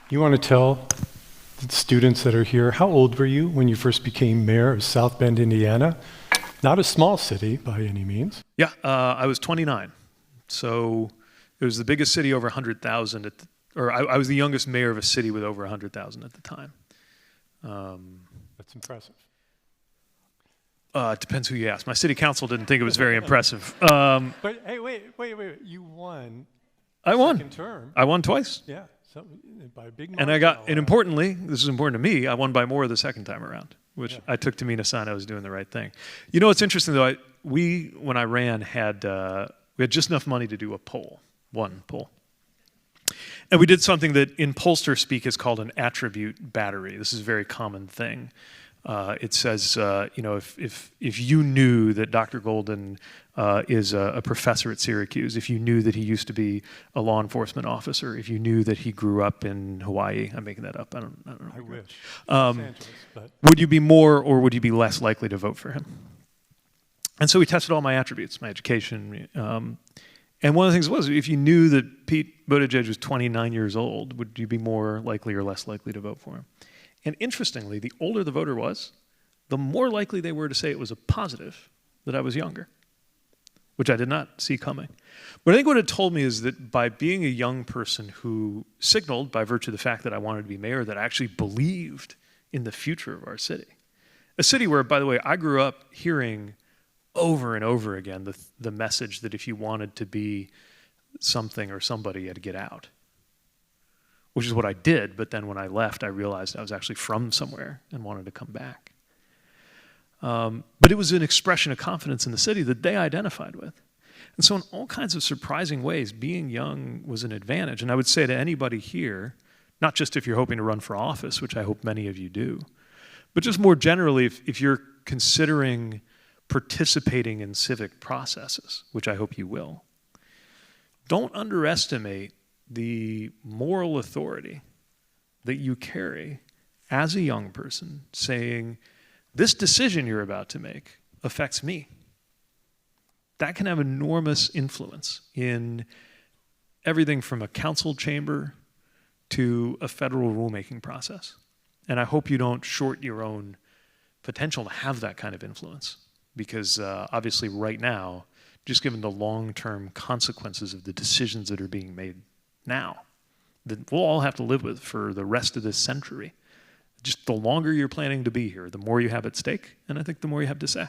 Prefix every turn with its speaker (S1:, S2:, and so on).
S1: You want to tell the students that are here, how old were you when you first became mayor of South Bend, Indiana? Not a small city by any means.
S2: Yeah, I was 29. So it was the biggest city over 100,000, I was the youngest mayor of a city with over 100,000 at the time.
S1: That's impressive.
S2: It depends who you ask. My city council didn't think it was very impressive.
S1: But hey, wait. You won.
S2: I won.
S1: Second term.
S2: I won twice.
S1: Yeah, so by a big
S2: And
S1: margin.
S2: and importantly, this is important to me, I won by more the second time around, which
S1: Yeah.
S2: I took to mean a sign I was doing the right thing. You know what's interesting though? When I ran, we had just enough money to do a poll, one poll. And we did something that in pollster speak is called an attribute battery. This is a very common thing. It says, if you knew that Dr. Golden is a professor at Syracuse, if you knew that he used to be a law enforcement officer, if you knew that he grew up in Hawaii, I'm making that up. I don't know.
S1: I wish.
S2: Um,
S1: Los Angeles, but
S2: Would you be more or would you be less likely to vote for him? And so we tested all my attributes, my education. And one of the things was, if you knew that Pete Buttigieg was 29 years old, would you be more likely or less likely to vote for him? And interestingly, the older the voter was, the more likely they were to say it was a positive that I was younger, which I did not see coming. But I think what it told me is that by being a young person who signaled, by virtue of the fact that I wanted to be mayor, that I actually believed in the future of our city. A city where, by the way, I grew up hearing over and over again the message that if you wanted to be something or somebody, you had to get out. Which is what I did, but then when I left, I realized I was actually from somewhere and wanted to come back. But it was an expression of confidence in the city that they identified with. And so in all kinds of surprising ways, being young was an advantage. And I would say to anybody here, not just if you're hoping to run for office, which I hope many of you do, but just more generally, if you're considering participating in civic processes, which I hope you will, don't underestimate the moral authority that you carry as a young person saying, this decision you're about to make affects me. That can have enormous influence in everything from a council chamber to a federal rulemaking process. And I hope you don't short your own potential to have that kind of influence, because obviously right now, just given the long-term consequences of the decisions that are being made now, that we'll all have to live with for the rest of this century. Just the longer you're planning to be here, the more you have at stake, and I think the more you have to say.